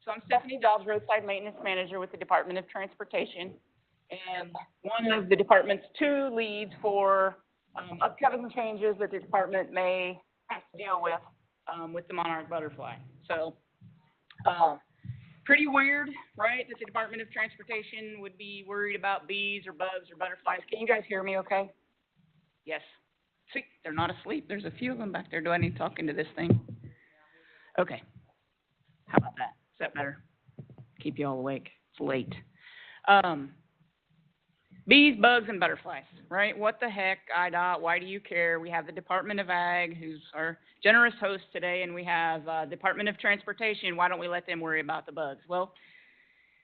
So I'm Stephanie Dobbs, Roadside Maintenance Manager with the Department of Transportation, and one of the department's two leads for upcoming changes that the department may have to deal with the monarch butterfly. So pretty weird, right, that the Department of Transportation would be worried about bees or bugs or butterflies. Can you guys hear me okay? Yes. See, they're not asleep. There's a few of them back there. Do I need to talk into this thing? Okay. How about that? Is that better? Keep you all awake. It's late. Bees, bugs, and butterflies, right? What the heck, IDOT, why do you care? We have the Department of Ag, who's our generous host today, and we have Department of Transportation. Why don't we let them worry about the bugs? Well,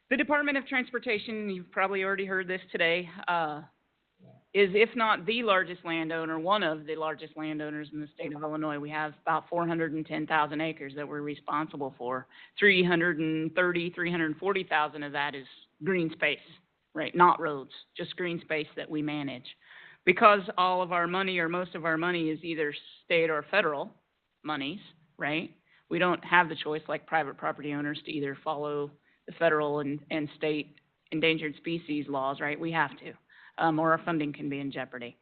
the Department of Transportation, you've probably already heard this today, is, if not the largest landowner, one of the largest landowners in the state of Illinois. We have about 410,000 acres that we're responsible for. 340,000 of that is green space, right? Not roads, just green space that we manage. Because all of our money, or most of our money, is either state or federal monies, right? We don't have the choice like private property owners to either follow the federal and state endangered species laws, right? We have to. Or our funding can be in jeopardy.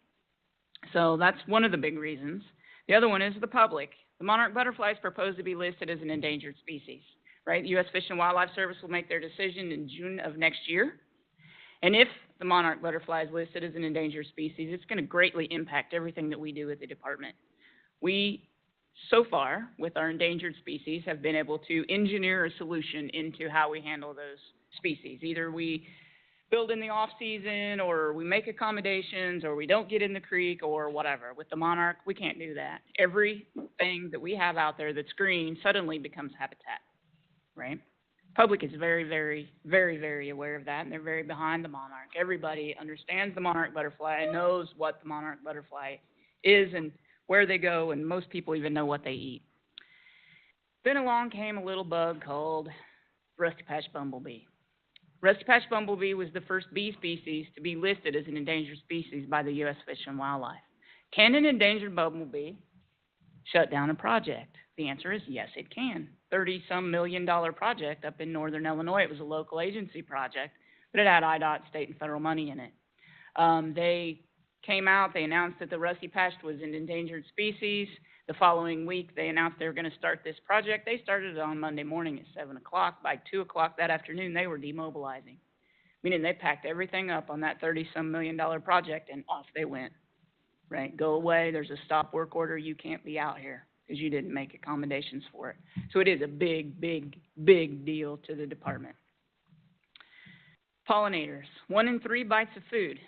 So that's one of the big reasons. The other one is the public. The monarch butterfly is proposed to be listed as an endangered species, right? The U.S. Fish and Wildlife Service will make their decision in June of next year. And if the monarch butterfly is listed as an endangered species, it's going to greatly impact everything that we do at the department. We, so far, with our endangered species, have been able to engineer a solution into how we handle those species. Either we build in the off season, or we make accommodations, or we don't get in the creek, or whatever. With the monarch, we can't do that. Everything that we have out there that's green suddenly becomes habitat, right? Public is very, very, very, very aware of that, and they're very behind the monarch. Everybody understands the monarch butterfly and knows what the monarch butterfly is and where they go, and most people even know what they eat. Then along came a little bug called rusty patch bumblebee. Rusty patch bumblebee was the first bee species to be listed as an endangered species by the U.S. Fish and Wildlife. Can an endangered bumblebee shut down a project? The answer is yes, it can. $30-some million project up in northern Illinois. It was a local agency project, but it had IDOT, state and federal money in it. They came out, they announced that the rusty patch was an endangered species. The following week, they announced they were going to start this project. They started it on Monday morning at 7 o'clock. By 2 o'clock that afternoon, they were demobilizing, meaning they packed everything up on that $30-some million project, and off they went, right? Go away. There's a stop work order. You can't be out here because you didn't make accommodations for it. So it is a big, big, big deal to the department. Pollinators. 1 in 3 bites of food,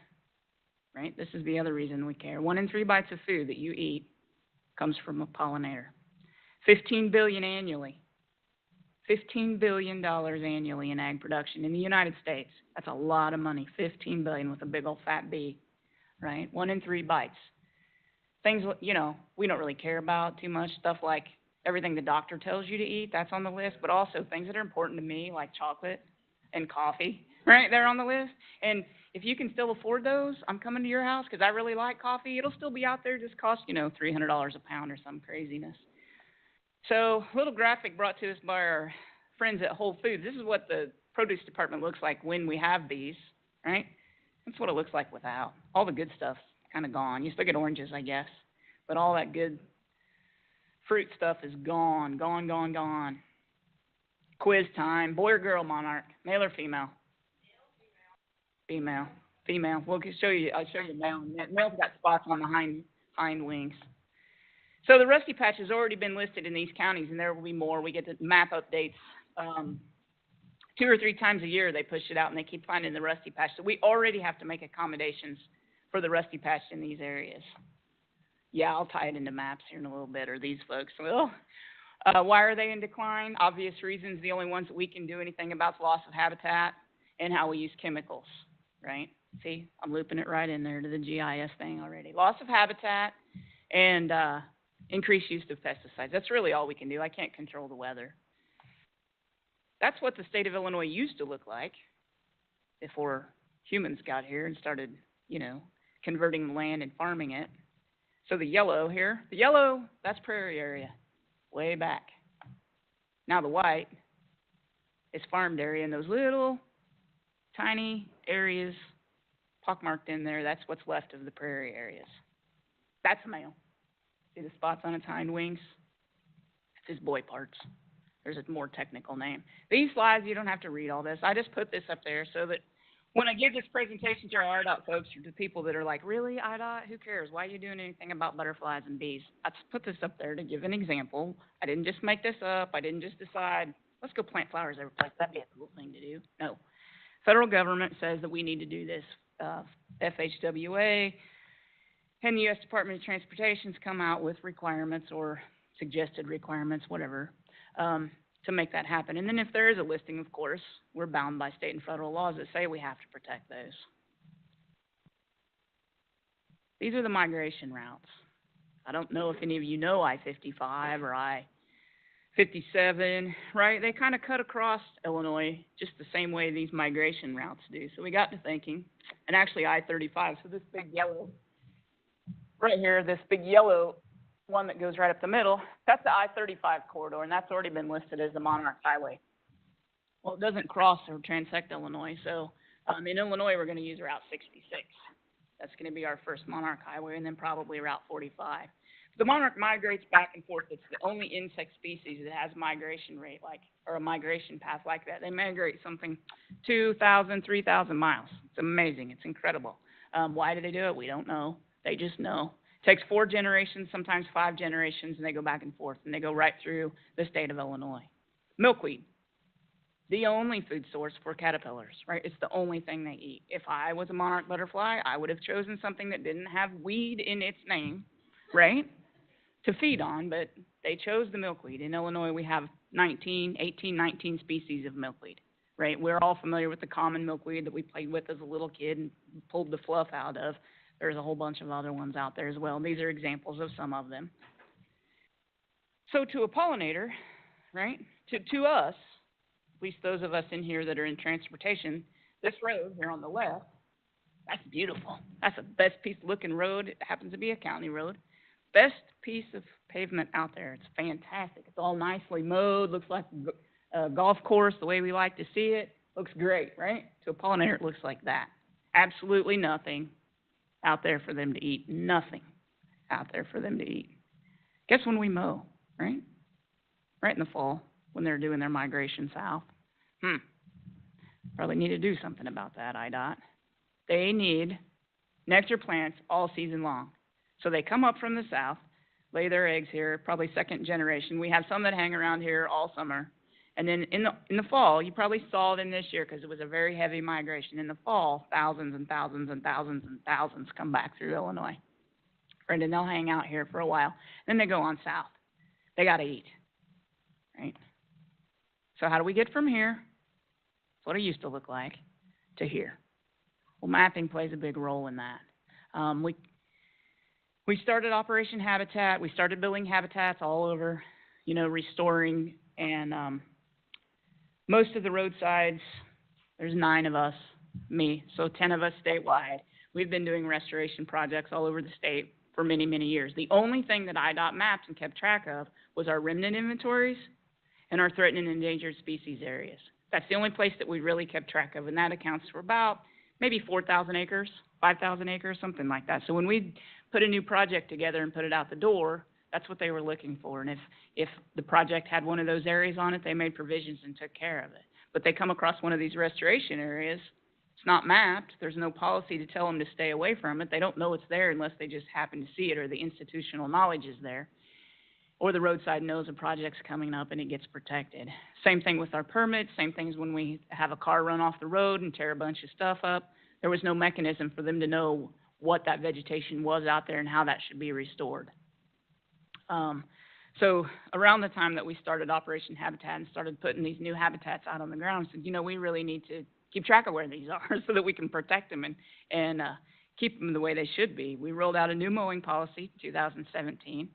right? This is the other reason we care. 1 in 3 bites of food that you eat comes from a pollinator. $15 billion annually. $15 billion annually in ag production in the United States. That's a lot of money. $15 billion with a big old fat bee, right? 1 in 3 bites. Things, you know, we don't really care about too much. Stuff like everything the doctor tells you to eat, that's on the list, but also things that are important to me, like chocolate and coffee, right? They're on the list. And if you can still afford those, I'm coming to your house because I really like coffee. It'll still be out there, just cost, you know, $300 a pound or some craziness. So a little graphic brought to us by our friends at Whole Foods. This is what the produce department looks like when we have bees, right? That's what it looks like without. All the good stuff's kind of gone. You still get oranges, I guess, but all that good fruit stuff is gone, gone, gone, gone. Quiz time. Boy or girl monarch? Male or female? Female. Female. We'll show you. I'll show you male. Male's got spots on the hind wings. So the rusty patch has already been listed in these counties, and there will be more. We get the map updates 2 or 3 times a year. They push it out, and they keep finding the rusty patch. So we already have to make accommodations for the rusty patch in these areas. Yeah, I'll tie it into maps here in a little bit, or these folks will. Why are they in decline? Obvious reasons. The only ones that we can do anything about is loss of habitat and how we use chemicals, right? See, I'm looping it right in there to the GIS thing already. Loss of habitat and increased use of pesticides. That's really all we can do. I can't control the weather. That's what the state of Illinois used to look like before humans got here and started, you know, converting the land and farming it. So the yellow here, that's prairie area, way back. Now the white, is farmed area, and those little tiny areas pockmarked in there, that's what's left of the prairie areas. That's a male. See the spots on its hind wings? It's his boy parts. There's a more technical name. These slides, you don't have to read all this. I just put this up there so that when I give this presentation to our IDOT folks, or to people that are like, really, IDOT, who cares? Why are you doing anything about butterflies and bees? I just put this up there to give an example. I didn't just make this up. I didn't just decide, let's go plant flowers every place. That'd be a cool thing to do. No. Federal government says that we need to do this. FHWA and the U.S. Department of Transportation's come out with requirements or suggested requirements, whatever, to make that happen. And then if there is a listing, of course, we're bound by state and federal laws that say we have to protect those. These are the migration routes. I don't know if any of you know I-55 or I-57, right? They kind of cut across Illinois just the same way these migration routes do. So we got to thinking, and actually I-35, so this big yellow, right here, this big yellow one that goes right up the middle, that's the I-35 corridor, and that's already been listed as the Monarch Highway. Well, it doesn't cross or transect Illinois, so in Illinois, we're going to use Route 66. That's going to be our first Monarch Highway, and then probably Route 45. The monarch migrates back and forth. It's the only insect species that has migration rate or a migration path like that. They migrate something 2,000, 3,000 miles. It's amazing. It's incredible. Why do they do it? We don't know. They just know. It takes 4 generations, sometimes 5 generations, and they go back and forth, and they go right through the state of Illinois. Milkweed, the only food source for caterpillars, right? It's the only thing they eat. If I was a monarch butterfly, I would have chosen something that didn't have weed in its name, right, to feed on, but they chose the milkweed. In Illinois, we have 19 species of milkweed, right? We're all familiar with the common milkweed that we played with as a little kid and pulled the fluff out of. There's a whole bunch of other ones out there as well. These are examples of some of them. So to a pollinator, right, to us, at least those of us in here that are in transportation, this road here on the left, that's beautiful. That's the best piece of looking road. It happens to be a county road. Best piece of pavement out there. It's fantastic. It's all nicely mowed. Looks like a golf course the way we like to see it. Looks great, right? To a pollinator, it looks like that. Absolutely nothing out there for them to eat. Nothing out there for them to eat. Guess when we mow, right? Right in the fall when they're doing their migration south. Probably need to do something about that, IDOT. They need nectar plants all season long. So they come up from the south, lay their eggs here, probably second generation. We have some that hang around here all summer. And then in the fall, you probably saw it in this year because it was a very heavy migration. In the fall, thousands and thousands and thousands and thousands come back through Illinois. Right, and they'll hang out here for a while. Then they go on south. They got to eat, right? So how do we get from here? That's what it used to look like to here. Well, mapping plays a big role in that. We started Operation Habitat. We started building habitats all over, restoring, and most of the roadsides, there's 9 of us, me, so 10 of us statewide. We've been doing restoration projects all over the state for many, many years. The only thing that IDOT mapped and kept track of was our remnant inventories and our threatened and endangered species areas. That's the only place that we really kept track of, and that accounts for about maybe 4,000 acres, 5,000 acres, something like that. So when we put a new project together and put it out the door, that's what they were looking for. And if the project had one of those areas on it, they made provisions and took care of it. But they come across one of these restoration areas, it's not mapped, there's no policy to tell them to stay away from it. They don't know it's there unless they just happen to see it or the institutional knowledge is there. Or the roadside knows a project's coming up and it gets protected. Same thing with our permits, same thing as when we have a car run off the road and tear a bunch of stuff up. There was no mechanism for them to know what that vegetation was out there and how that should be restored. So around the time that we started Operation Habitat and started putting these new habitats out on the ground, we said, we really need to keep track of where these are so that we can protect them and keep them the way they should be. We rolled out a new mowing policy in 2017.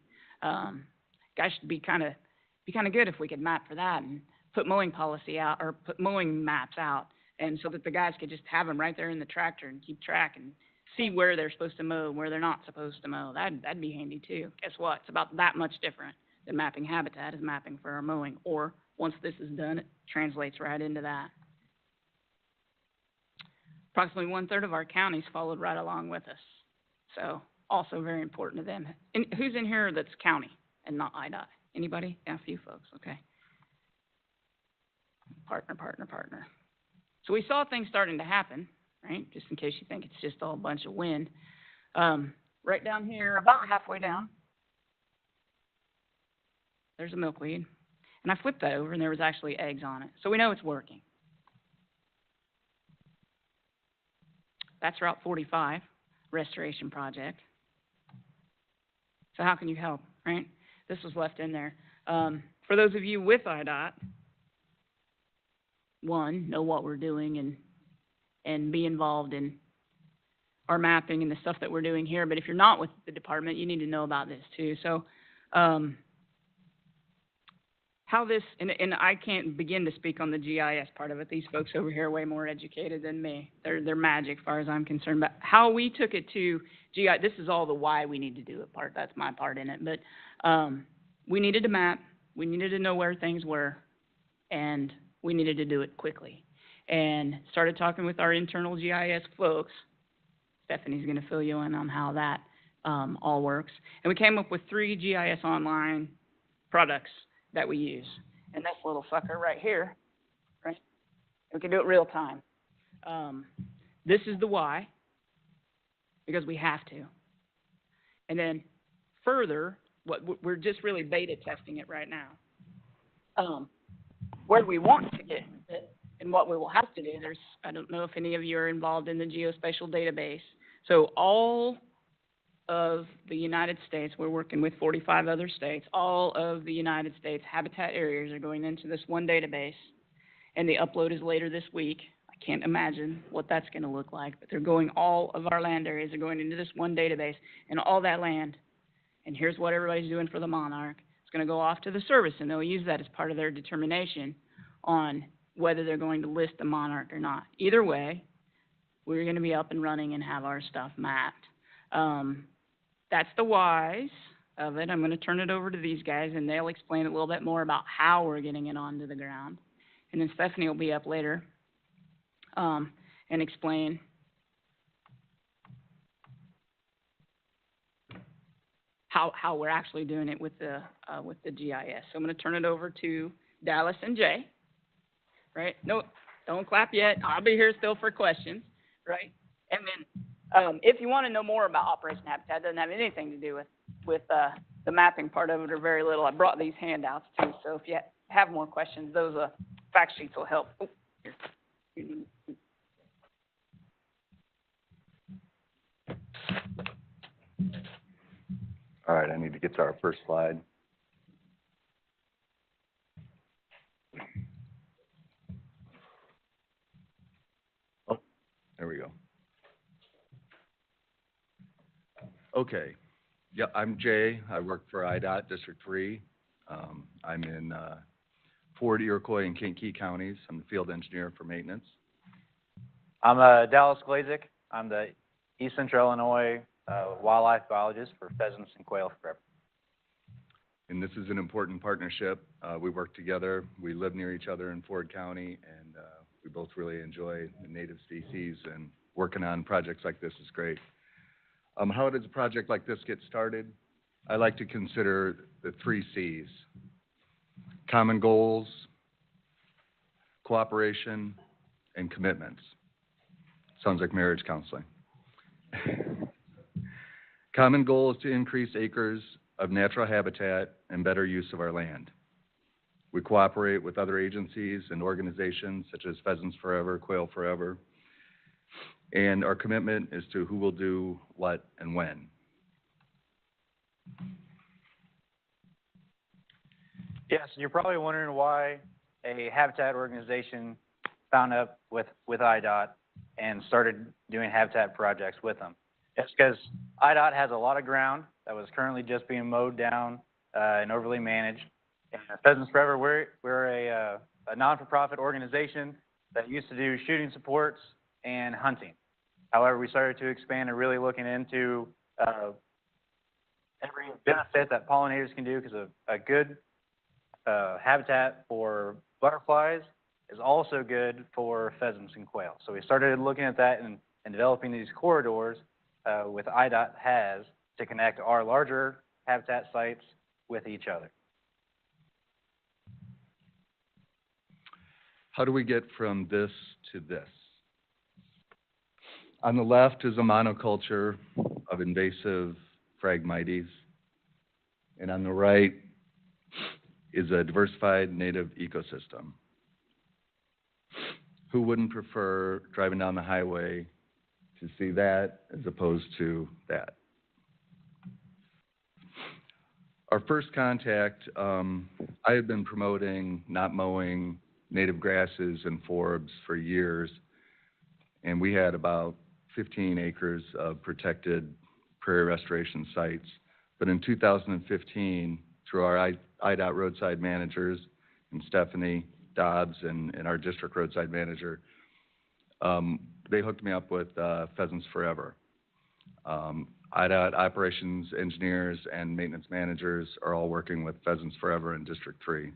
Guys, should be kind of good if we could map for that and put mowing policy out or put mowing maps out, and so that the guys could just have them right there in the tractor and keep track and see where they're supposed to mow and where they're not supposed to mow. That'd be handy too. Guess what? It's about that much different than mapping habitat is mapping for our mowing or once this is done, it translates right into that. Approximately 1/3 of our counties followed right along with us. So also very important to them. And who's in here that's county and not IDOT? Anybody? Yeah, a few folks, okay. Partner. So we saw things starting to happen, right? Just in case you think it's just all a bunch of wind. Right down here, about halfway down, there's a milkweed. And I flipped that over and there was actually eggs on it. So we know it's working. That's Route 45 restoration project. So how can you help, right? This was left in there. For those of you with IDOT, one, know what we're doing and be involved in our mapping and the stuff that we're doing here. But if you're not with the department, you need to know about this too. So how this, and I can't begin to speak on the GIS part of it. These folks over here are way more educated than me. They're magic as far as I'm concerned. But how we took it to GIS, this is all the why we need to do it part. That's my part in it. But we needed to map. We needed to know where things were. And we needed to do it quickly. And started talking with our internal GIS folks. Stephanie's going to fill you in on how that all works. And we came up with 3 GIS online products that we use. And this little sucker right here, right? We can do it real time. This is the why, because we have to. And then further, we're just really beta testing it right now. Where we want to get it and what we will have to do, I don't know if any of you are involved in the geospatial database. So all of the United States, we're working with 45 other states, all of the United States habitat areas are going into this one database, and the upload is later this week. I can't imagine what that's going to look like, but they're going, all of our land areas are going into this one database, and all that land, and here's what everybody's doing for the monarch. It's going to go off to the service, and they'll use that as part of their determination on whether they're going to list the monarch or not. Either way, we're going to be up and running and have our stuff mapped. That's the whys of it. I'm going to turn it over to these guys, and they'll explain a little bit more about how we're getting it onto the ground. And then Stephanie will be up later and explain how we're actually doing it with the GIS. So I'm going to turn it over to Dallas and Jay. Right? No, don't clap yet. I'll be here still for questions. Right? And then if you want to know more about Operation Habitat, it doesn't have anything to do with the mapping part of it, or very little. I brought these handouts too, so if you have more questions, those fact sheets will help. Oh, here. All right, I need to get to our first slide. Oh, there we go. Okay. Yeah, I'm Jay. I work for IDOT District 3. I'm in Fort, Iroquois, and Kankakee counties. I'm the field engineer for maintenance. I'm Dallas Glaznik. I'm the East Central Illinois wildlife biologist for pheasants and quail forever. And this is an important partnership. We work together. We live near each other in Ford County, and we both really enjoy the native species, and working on projects like this is great. How does a project like this get started? I like to consider the 3 C's: common goals, cooperation, and commitments. Sounds like marriage counseling. Common goal is to increase acres of natural habitat and better use of our land. We cooperate with other agencies and organizations such as Pheasants Forever, Quail Forever, and our commitment is to who will do what and when. Yes, you're probably wondering why a habitat organization found up with IDOT and started doing habitat projects with them. It's because IDOT has a lot of ground that was currently just being mowed down and overly managed. And Pheasants Forever, we're a non-for-profit organization that used to do shooting supports and hunting. However, we started to expand and really looking into every benefit that pollinators can do, because a good habitat for butterflies is also good for pheasants and quail. So we started looking at that and developing these corridors with IDOT has to connect our larger habitat sites with each other. How do we get from this to this? On the left is a monoculture of invasive Phragmites, and on the right is a diversified native ecosystem. Who wouldn't prefer driving down the highway to see that as opposed to that? Our first contact, I had been promoting not mowing native grasses and forbs for years, and we had about 15 acres of protected prairie restoration sites. But in 2015, through our IDOT roadside managers and Stephanie Dobbs and our district roadside manager, they hooked me up with Pheasants Forever. IDOT operations engineers and maintenance managers are all working with Pheasants Forever in District 3.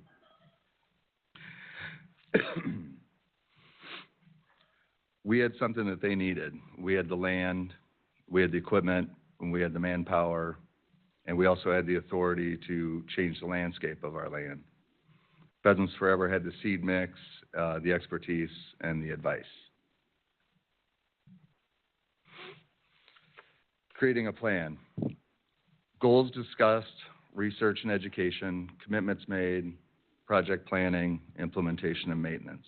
We had something that they needed. We had the land, we had the equipment, and we had the manpower, and we also had the authority to change the landscape of our land. Pheasants Forever had the seed mix, the expertise, and the advice. Creating a plan. Goals discussed, research and education, commitments made, project planning, implementation, and maintenance.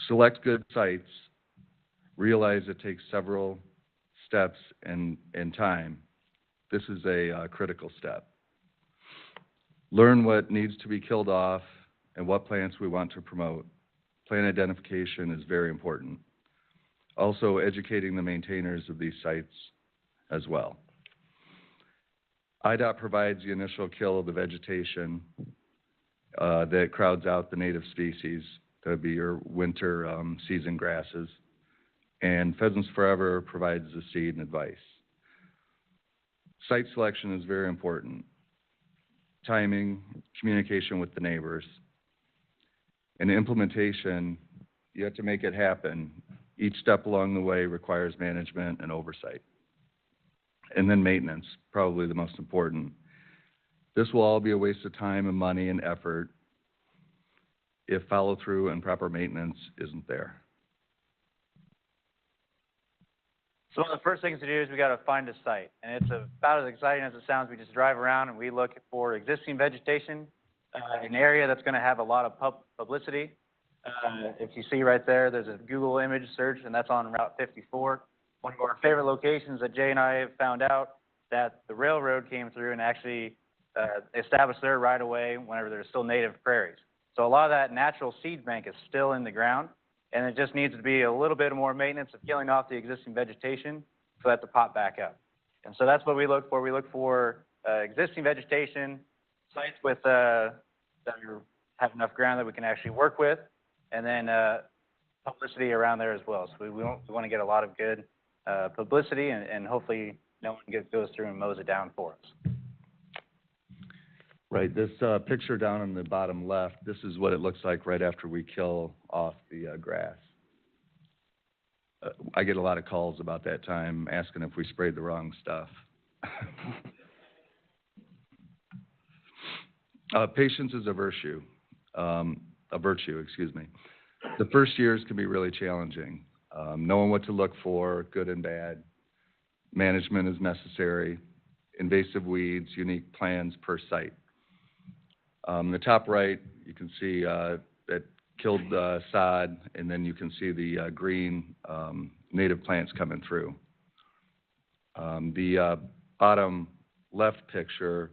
Select good sites. Realize it takes several steps and time. This is a critical step. Learn what needs to be killed off and what plants we want to promote. Plant identification is very important. Also, educating the maintainers of these sites as well. IDOT provides the initial kill of the vegetation that crowds out the native species. That would be your winter season grasses. And Pheasants Forever provides the seed and advice. Site selection is very important. Timing, communication with the neighbors. And implementation, you have to make it happen. Each step along the way requires management and oversight. And then maintenance, probably the most important. This will all be a waste of time and money and effort if follow-through and proper maintenance isn't there. So one of the first things to do is we got to find a site, and it's about as exciting as it sounds. We just drive around and we look for existing vegetation, an area that's going to have a lot of publicity. If you see right there, there's a Google image search, and that's on Route 54. One of our favorite locations that Jay and I have found out that the railroad came through and actually established their right-of-way whenever there's still native prairies. So a lot of that natural seed bank is still in the ground, and it just needs to be a little bit more maintenance of killing off the existing vegetation for that to pop back up. And so that's what we look for. We look for existing vegetation, sites with that have enough ground that we can actually work with, and then publicity around there as well. So we want to get a lot of good publicity, and hopefully no one goes through and mows it down for us. Right, this picture down on the bottom left, this is what it looks like right after we kill off the grass. I get a lot of calls about that time asking if we sprayed the wrong stuff. Patience is a virtue, excuse me. The first years can be really challenging. Knowing what to look for, good and bad. Management is necessary. Invasive weeds, unique plans per site. The top right, you can see that killed sod, and then you can see the green native plants coming through. The bottom left picture,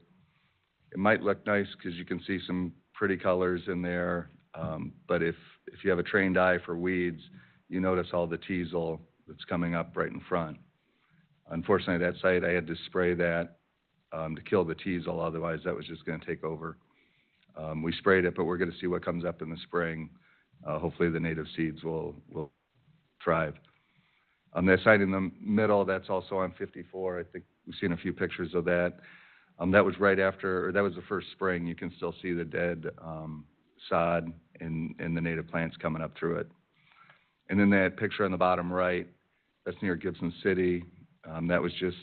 it might look nice because you can see some pretty colors in there, but if you have a trained eye for weeds, you notice all the teasel that's coming up right in front. Unfortunately, that site, I had to spray that to kill the teasel, otherwise that was just going to take over. We sprayed it, but we're going to see what comes up in the spring. Hopefully the native seeds will thrive. On that site in the middle, that's also on 54. I think we've seen a few pictures of that. That was right after, or that was the first spring. You can still see the dead sod and the native plants coming up through it. And then that picture on the bottom right, that's near Gibson City. That was just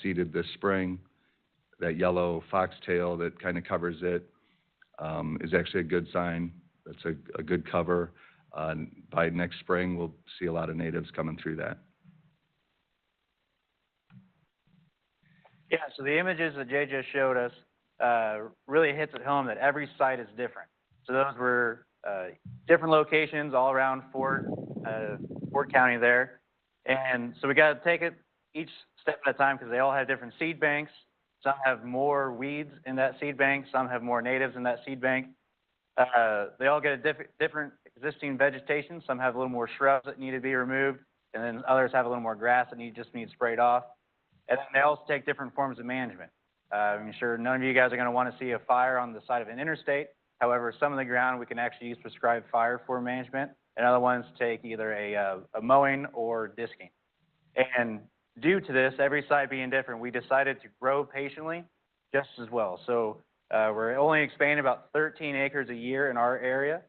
seeded this spring. That yellow foxtail that kind of covers it is actually a good sign. That's a good cover. By next spring, we'll see a lot of natives coming through that. Yeah, so the images that Jay just showed us really hits it home that every site is different. So those were different locations all around Fort County there. And so we got to take it each step at a time because they all have different seed banks. Some have more weeds in that seed bank. Some have more natives in that seed bank. They all get a different existing vegetation. Some have a little more shrubs that need to be removed, and then others have a little more grass that just needs sprayed off. And then they also take different forms of management. I'm sure none of you guys are going to want to see a fire on the side of an interstate. However, some of the ground we can actually use prescribed fire for management, and other ones take either a mowing or disking. And due to this, every site being different, we decided to grow patiently just as well. So we're only expanding about 13 acres a year in our area,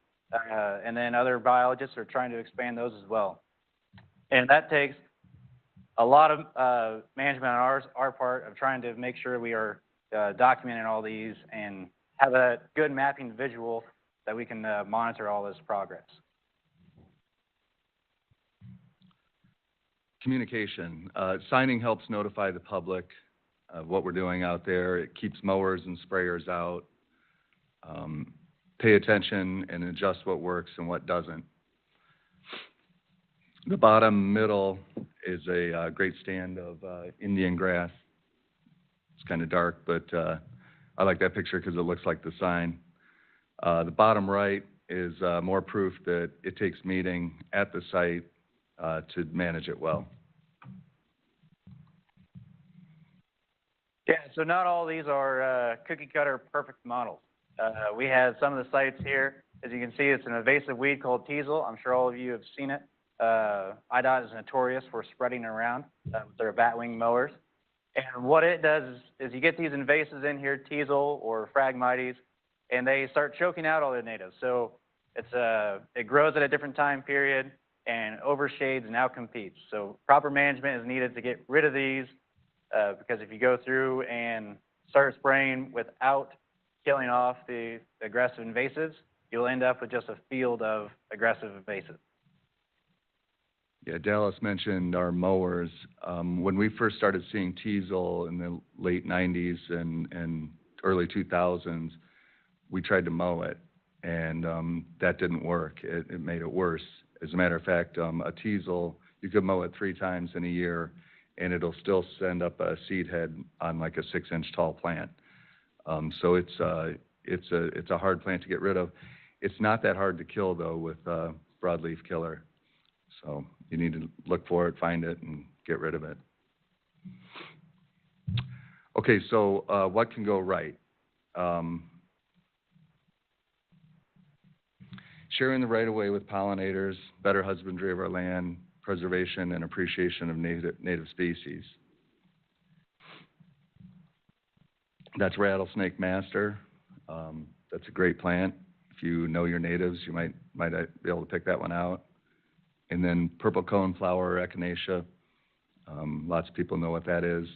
and then other biologists are trying to expand those as well. And that takes a lot of management on our part of trying to make sure we are documenting all these and have a good mapping visual that we can monitor all this progress. Communication. Signing helps notify the public of what we're doing out there. It keeps mowers and sprayers out. Pay attention and adjust what works and what doesn't. The bottom middle is a great stand of Indian grass. It's kind of dark, but I like that picture because it looks like the sign. The bottom right is more proof that it takes meeting at the site to manage it well. Yeah, so not all these are cookie cutter perfect models. We have some of the sites here. As you can see, it's an invasive weed called teasel. I'm sure all of you have seen it. IDOT is notorious for spreading around with their batwing mowers. And what it does is you get these invasives in here, teasel or phragmites, and they start choking out all the natives. So it grows at a different time period and overshades and outcompetes. So proper management is needed to get rid of these because if you go through and start spraying without killing off the aggressive invasives, you'll end up with just a field of aggressive invasives. Yeah, Dallas mentioned our mowers. When we first started seeing teasel in the late 90s and early 2000s, we tried to mow it, and that didn't work. It made it worse. As a matter of fact, a teasel, you could mow it 3 times in a year, and it'll still send up a seed head on like a 6-inch tall plant. So it's a hard plant to get rid of. It's not that hard to kill, though, with broadleaf killer. So you need to look for it, find it, and get rid of it. Okay, so what can go right? Sharing the right-of-way with pollinators, better husbandry of our land, preservation and appreciation of native species. That's rattlesnake master. That's a great plant. If you know your natives, you might be able to pick that one out. And then purple cone flower, echinacea. Lots of people know what that is.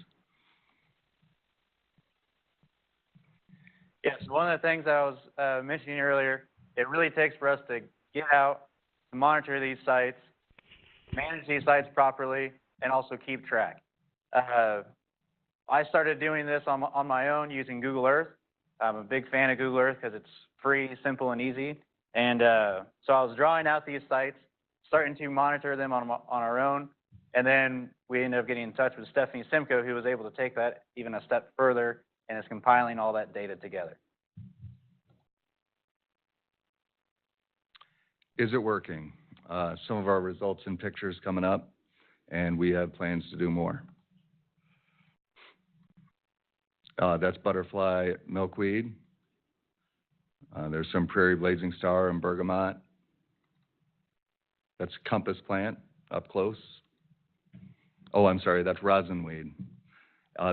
Yes, one of the things I was mentioning earlier, it really takes for us to get out, to monitor these sites, manage these sites properly, and also keep track. I started doing this on my own using Google Earth. I'm a big fan of Google Earth because it's free, simple, and easy. And so I was drawing out these sites, starting to monitor them on our own, and then we ended up getting in touch with Stephanie Simpko, who was able to take that even a step further and is compiling all that data together. Is it working? Some of our results and pictures coming up, and we have plans to do more. That's butterfly milkweed. There's some prairie blazing star and bergamot. That's compass plant up close. Oh, I'm sorry, that's rosinweed.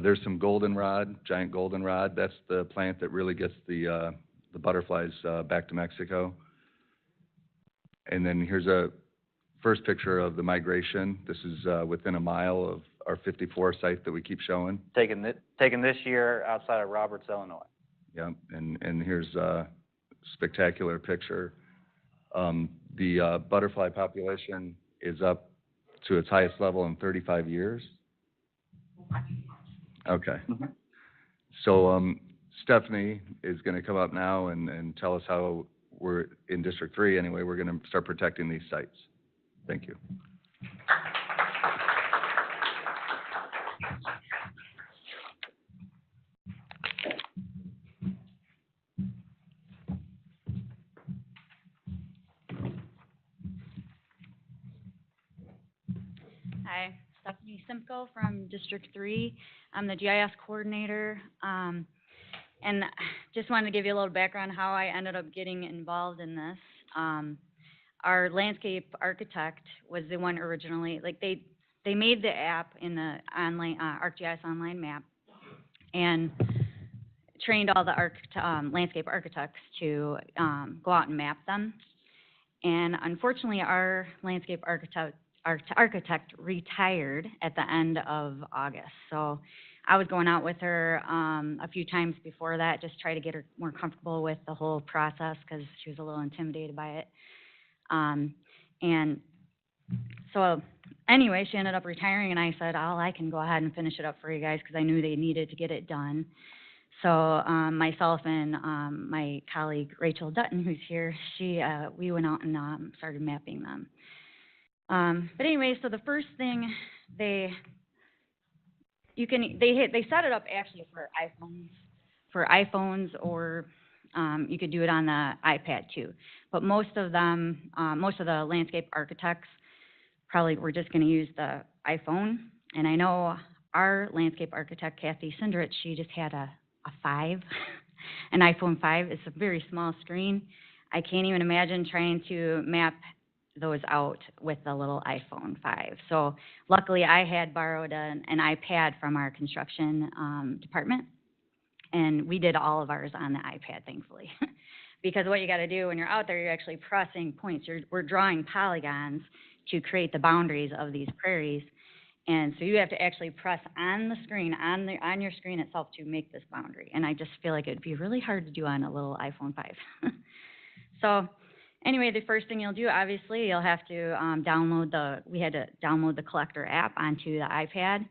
There's some goldenrod, giant goldenrod. That's the plant that really gets the butterflies back to Mexico. And then here's a first picture of the migration. This is within a mile of our 54 site that we keep showing. Taken this year outside of Roberts, Illinois. Yeah, and here's a spectacular picture. The butterfly population is up to its highest level in 35 years. Okay. So Stephanie is going to come up now and tell us how we're, in District 3 anyway, we're going to start protecting these sites. Thank you. Hi, Stephanie Simpko from District 3. I'm the GIS coordinator. And just wanted to give you a little background how I ended up getting involved in this. Our landscape architect was the one originally, like they made the app in the online, ArcGIS online map and trained all the landscape architects to go out and map them. And unfortunately, our landscape architect retired at the end of August. So I was going out with her a few times before that, just try to get her more comfortable with the whole process because she was a little intimidated by it. And so anyway, she ended up retiring, and I said, oh, I can go ahead and finish it up for you guys because I knew they needed to get it done. So myself and my colleague Rachel Dutton, who's here, we went out and started mapping them. But anyway, so the first thing they set it up actually for iPhones, or you could do it on the iPad too. But most of the landscape architects probably were just going to use the iPhone. And I know our landscape architect, Kathy Sindrich, she just had a 5, an iPhone 5. It's a very small screen. I can't even imagine trying to map those out with the little iPhone 5. So luckily I had borrowed an iPad from our construction department, and we did all of ours on the iPad, thankfully. Because what you got to do when you're out there, you're actually pressing points. We're drawing polygons to create the boundaries of these prairies. And so you have to actually press on the screen, on your screen itself to make this boundary. And I just feel like it'd be really hard to do on a little iPhone 5. So anyway, the first thing you'll do, obviously, you'll have to we had to download the Collector app onto the iPad.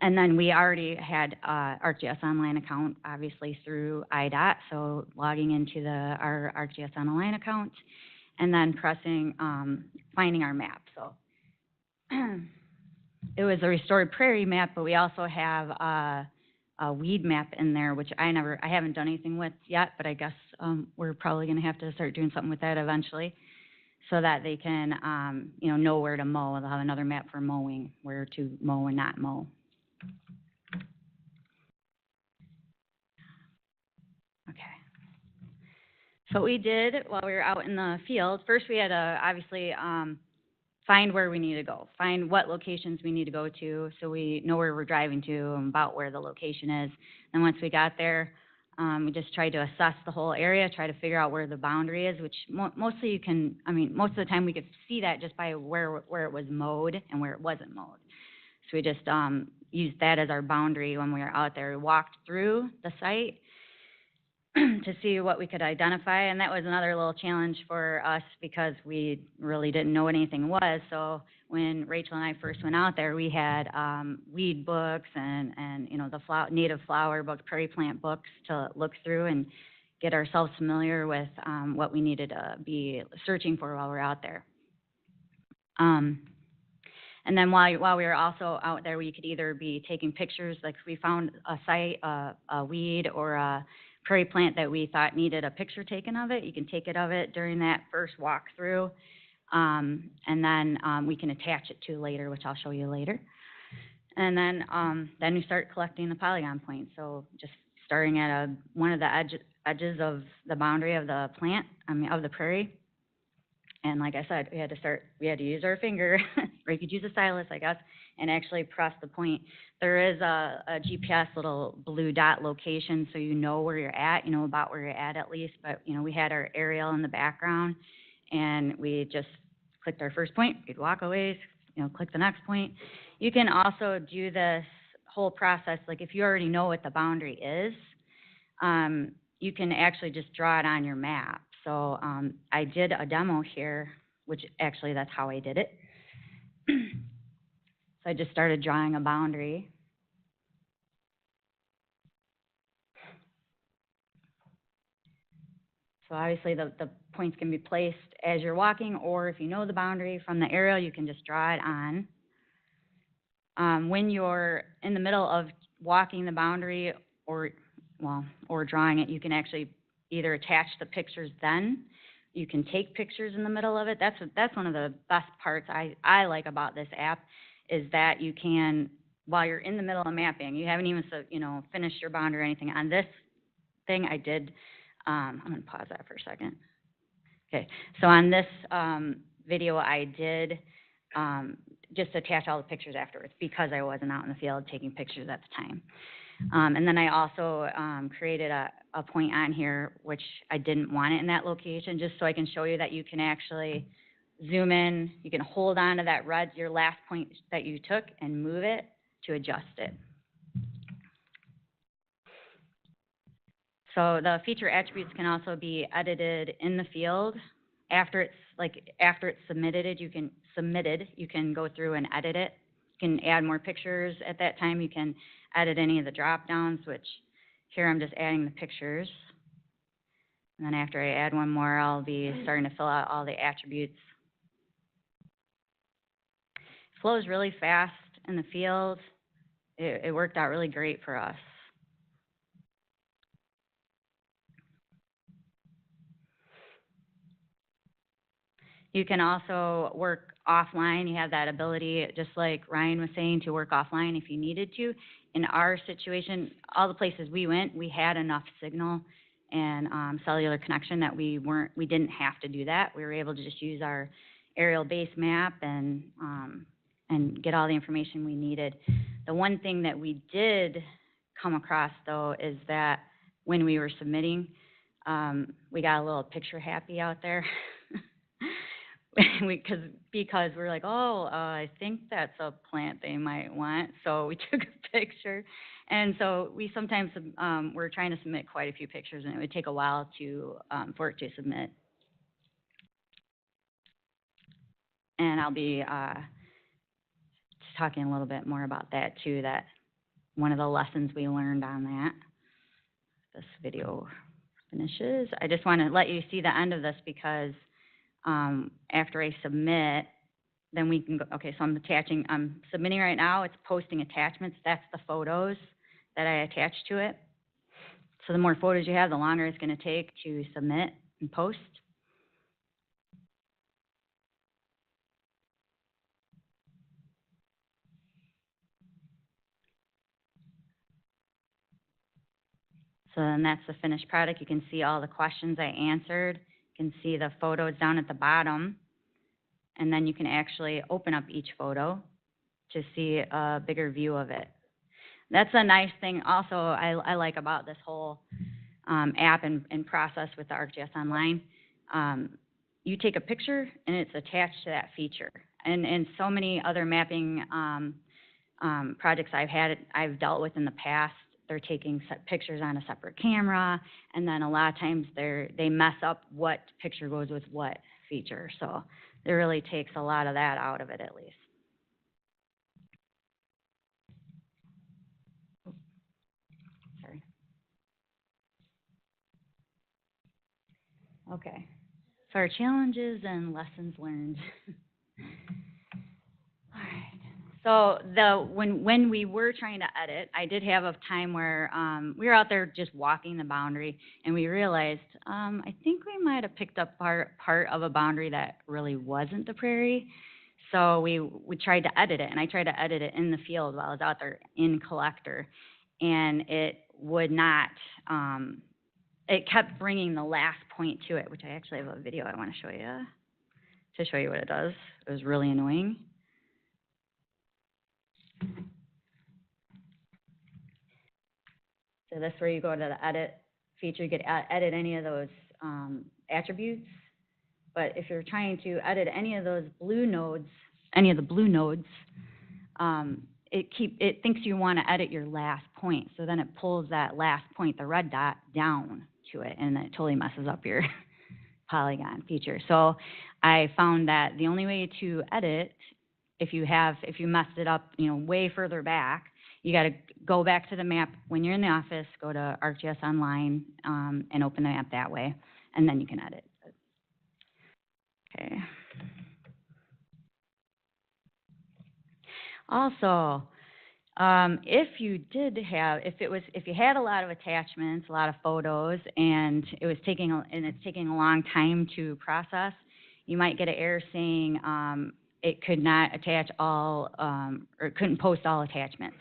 And then we already had ArcGIS Online account, obviously, through IDOT. So logging into our ArcGIS Online account and then pressing, finding our map. So it was a restored prairie map, but we also have a weed map in there, which I haven't done anything with yet, but I guess we're probably going to have to start doing something with that eventually, so that they can, know where to mow. They'll have another map for mowing, where to mow and not mow. Okay. So what we did while we were out in the field, first we had to obviously find where we need to go, find what locations we need to go to so we know where we're driving to and about where the location is. And once we got there, we just tried to assess the whole area, try to figure out where the boundary is, which mostly most of the time we could see that just by where it was mowed and where it wasn't mowed. So we just used that as our boundary when we were out there. We walked through the site to see what we could identify, and that was another little challenge for us because we really didn't know what anything was. So when Rachel and I first went out there, we had weed books and the native flower books, prairie plant books to look through and get ourselves familiar with what we needed to be searching for while we were out there. And then while we were also out there, we could either be taking pictures, like if we found a site, a weed or a prairie plant that we thought needed a picture taken of it, you can take it of it during that first walkthrough, and then we can attach it to later, which I'll show you later. And then we start collecting the polygon points. So just starting at one of the edges of the boundary of the plant, of the prairie. And like I said, we had to use our finger, or you could use a stylus, I guess, and actually press the point. There is a GPS little blue dot location, so you know where you're at, you know about where you're at least, but, you know, we had our aerial in the background, and we just clicked our first point, we'd walk away, you know, click the next point. You can also do this whole process, like if you already know what the boundary is, you can actually just draw it on your map. So I did a demo here, which actually that's how I did it. So I just started drawing a boundary. So obviously the points can be placed as you're walking, or if you know the boundary from the aerial, you can just draw it on. When you're in the middle of walking the boundary or drawing it, you can actually either attach the pictures then. You can take pictures in the middle of it. That's one of the best parts I like about this app, is that you can, while you're in the middle of mapping, you haven't even finished your boundary or anything. On this thing I did, I'm going to pause that for a second. Okay, so on this video I did just attach all the pictures afterwards because I wasn't out in the field taking pictures at the time. And then I also created a point on here, which I didn't want it in that location, just so I can show you that you can actually zoom in, you can hold on to that your last point that you took, and move it to adjust it. So the feature attributes can also be edited in the field. After it's submitted, you can go through and edit it. You can add more pictures at that time. You can edit any of the drop downs, which here I'm just adding the pictures. And then after I add one more, I'll be starting to fill out all the attributes. It flows really fast in the field. It worked out really great for us. You can also work offline. You have that ability, just like Ryan was saying, to work offline if you needed to. In our situation, all the places we went, we had enough signal and cellular connection that we didn't have to do that. We were able to just use our aerial base map and get all the information we needed. The one thing that we did come across, though, is that when we were submitting, we got a little picture happy out there. Because we're like, I think that's a plant they might want. So we took a picture. And so we sometimes, we're trying to submit quite a few pictures, and it would take a while for it to submit. And I'll be talking a little bit more about that too, that one of the lessons we learned on that. This video finishes. I just want to let you see the end of this because after I submit, then we can go, okay, so I'm submitting right now, it's posting attachments. That's the photos that I attach to it. So the more photos you have, the longer it's going to take to submit and post. So then that's the finished product. You can see all the questions I answered. You can see the photos down at the bottom. And then you can actually open up each photo to see a bigger view of it. That's a nice thing also I like about this whole app and process with the ArcGIS Online. You take a picture and it's attached to that feature. And so many other mapping projects I've dealt with in the past, they're taking pictures on a separate camera, and then a lot of times they mess up what picture goes with what feature. So it really takes a lot of that out of it, at least. Sorry. Okay. So our challenges and lessons learned. All right. So when we were trying to edit, I did have a time where we were out there just walking the boundary, and we realized I think we might have picked up part of a boundary that really wasn't the prairie. So we tried to edit it, and I tried to edit it in the field while I was out there in Collector, and it would not. It kept bringing the last point to it, which I actually have a video I want to show you what it does. It was really annoying. So that's where you go to the edit feature, you could edit any of those, attributes. But if you're trying to edit any of those blue nodes, it thinks you want to edit your last point. So then it pulls that last point, the red dot, down to it, and it totally messes up your polygon feature. So I found that the only way to edit, if you messed it up, way further back, you got to go back to the map when you're in the office, go to ArcGIS Online, and open the map that way, and then you can edit. Okay. Also, if you had a lot of attachments, a lot of photos, and it's taking a long time to process, you might get an error saying it could not attach all, or it couldn't post all attachments.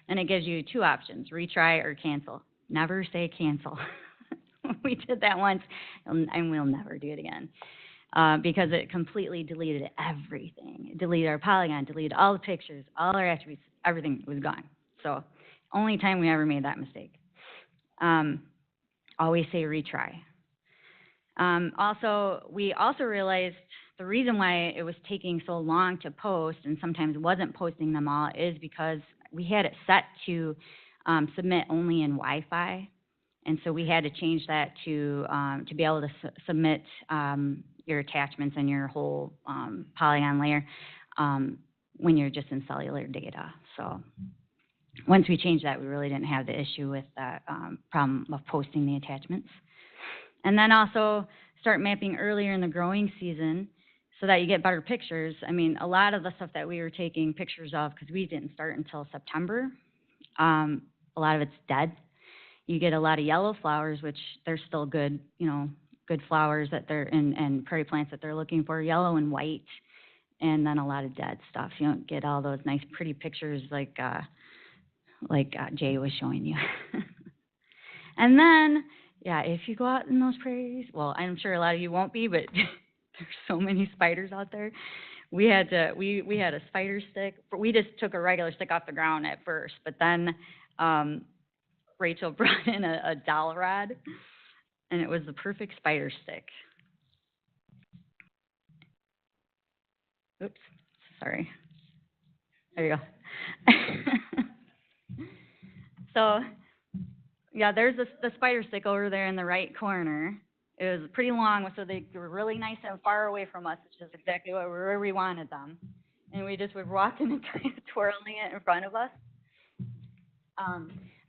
And it gives you two options: retry or cancel. Never say cancel. We did that once, and we'll never do it again. Because it completely deleted everything. It deleted our polygon, deleted all the pictures, all our attributes, everything was gone. So, only time we ever made that mistake. Always say retry. We also realized the reason why it was taking so long to post and sometimes wasn't posting them all is because we had it set to submit only in Wi-Fi. And so we had to change that to be able to submit your attachments and your whole polygon layer when you're just in cellular data. So once we changed that, we really didn't have the issue with that problem of posting the attachments. And then also start mapping earlier in the growing season so that you get better pictures. I mean, a lot of the stuff that we were taking pictures of, because we didn't start until September, a lot of it's dead. You get a lot of yellow flowers, which they're still good, good flowers that and prairie plants that they're looking for, yellow and white, and then a lot of dead stuff. You don't get all those nice, pretty pictures like Jay was showing you. And then, yeah, if you go out in those prairies, well, I'm sure a lot of you won't be, but there's so many spiders out there. We had a spider stick. We just took a regular stick off the ground at first, but then Rachel brought in a dowel rod, and it was the perfect spider stick. Oops, sorry. There you go. So, yeah, there's the spider stick over there in the right corner. It was pretty long, so they were really nice and far away from us, which is exactly where we wanted them. And we just were walking and kind of twirling it in front of us.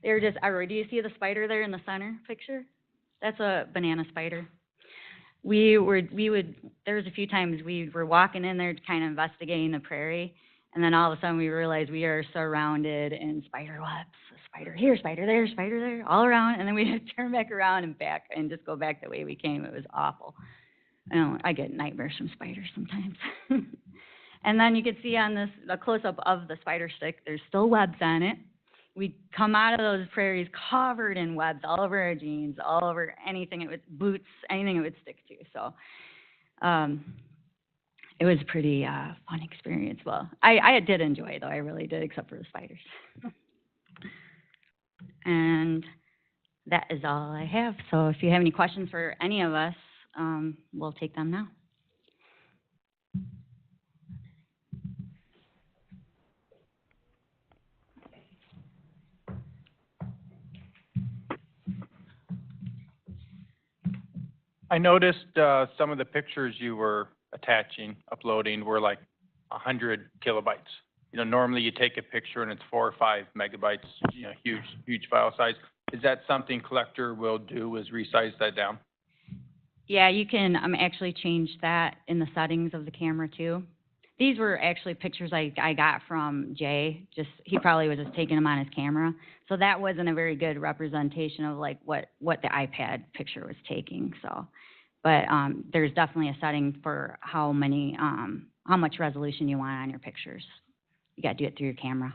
They were just everywhere. Do you see the spider there in the center picture? That's a banana spider. There was a few times we were walking in there kind of investigating the prairie, and then all of a sudden we realized we are surrounded in spider webs. Spider here, spider there, all around, and then we had to turn back around and back and just go back the way we came. It was awful. I get nightmares from spiders sometimes. And then you can see on a close-up of the spider stick, there's still webs on it. We'd come out of those prairies covered in webs all over our jeans, all over anything, boots, anything it would stick to. So it was a pretty fun experience. Well, I did enjoy it, though. I really did, except for the spiders. And that is all I have. So if you have any questions for any of us, we'll take them now. I noticed some of the pictures you were uploading were like 100 kilobytes. Normally you take a picture and it's 4 or 5 megabytes, huge file size. Is that something Collector will do, is resize that down? Yeah, you can actually change that in the settings of the camera too. These were actually pictures I got from Jay. He probably was just taking them on his camera. So that wasn't a very good representation of like what the iPad picture was taking. So, but there's definitely a setting for how much resolution you want on your pictures. You got to do it through your camera.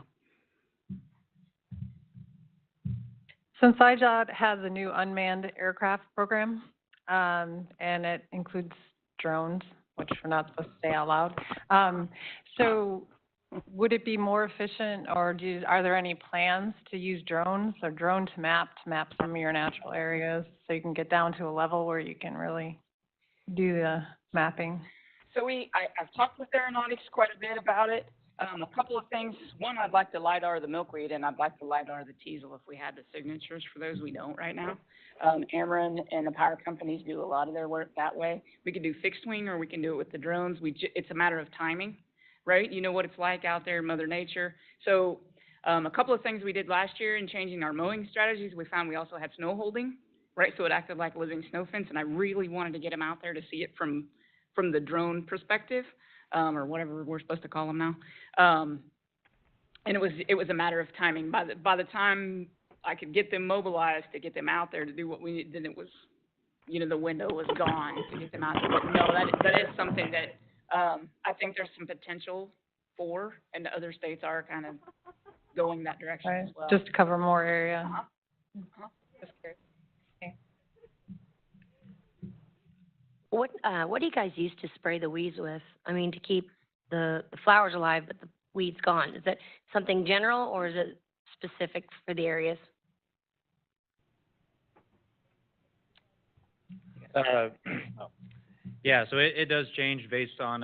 Since IDOT has a new unmanned aircraft program, and it includes drones, which we're not supposed to say out loud. So would it be more efficient, or are there any plans to use drones or drone to map some of your natural areas so you can get down to a level where you can really do the mapping? So I've talked with aeronautics quite a bit about it. A couple of things. One, I'd like to LiDAR the milkweed, and I'd like to LiDAR the teasel if we had the signatures for those. We don't right now. Ameren and the power companies do a lot of their work that way. We can do fixed wing, or we can do it with the drones. It's a matter of timing, right? You know what it's like out there in Mother Nature. So a couple of things we did last year in changing our mowing strategies, we found we also had snow holding, right? So it acted like a living snow fence, and I really wanted to get them out there to see it from the drone perspective, or whatever we're supposed to call them now. And it was a matter of timing. By the time I could get them mobilized to get them out there to do what we need, then it was, you know, the window was gone to get them out there. But no, that is something that I think there's some potential for, and the other states are kind of going that direction Right, as well. just to cover more area. Just curious. What do you guys use to spray the weeds with? I mean, to keep the flowers alive, but the weeds gone. Is that something general, or is it specific for the areas? Yeah, so it does change based on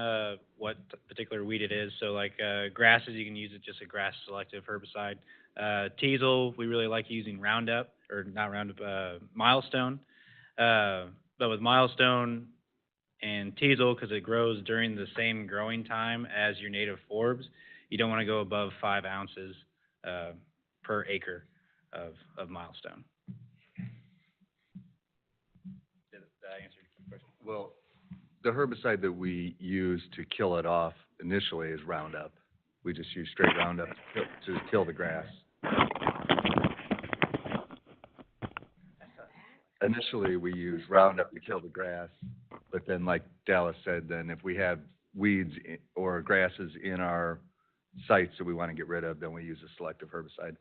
what particular weed it is. So like grasses, you can use it just a grass selective herbicide. Teasel, we really like using Roundup, or not Roundup, Milestone. But with Milestone and Teasel, because it grows during the same growing time as your native forbs, you don't want to go above 5 ounces per acre of Milestone. Did I answer your question? Well, the herbicide that we use to kill it off initially is Roundup. We just use straight Roundup to kill the grass. Initially, we use Roundup to kill the grass, but then, like Dallas said, then if we have weeds or grasses in our sites that we want to get rid of, then we use a selective herbicide.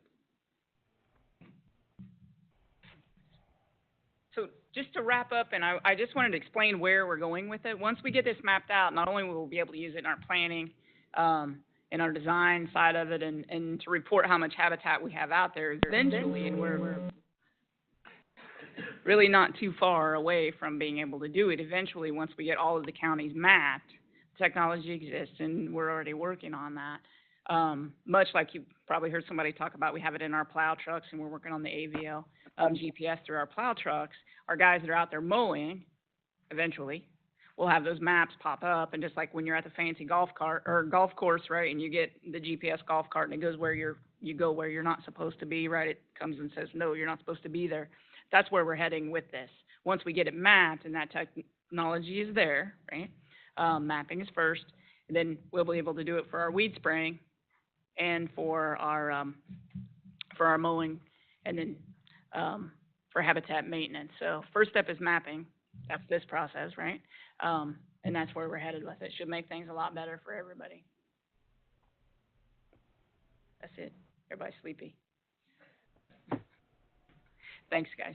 So just to wrap up, and I just wanted to explain where we're going with it. Once we get this mapped out, not only will we be able to use it in our planning, in our design side of it, and to report how much habitat we have out there eventually, and we're really not too far away from being able to do it. Eventually, once we get all of the counties mapped, technology exists, and we're already working on that. Much like you probably heard somebody talk about, we have it in our plow trucks, and we're working on the AVL GPS through our plow trucks. Our guys that are out there mowing, eventually, will have those maps pop up, and just like when you're at the fancy golf cart or golf course, right, and you get the GPS golf cart, and it goes where you go where you're not supposed to be, right? It comes and says, no, you're not supposed to be there. That's where we're heading with this. Once we get it mapped and that technology is there, right? Mapping is first, and then we'll be able to do it for our weed spraying and for our mowing, and then for habitat maintenance. So first step is mapping. That's this process, right? And that's where we're headed with it. Should make things a lot better for everybody. That's it. Everybody's sleepy. Thanks, guys.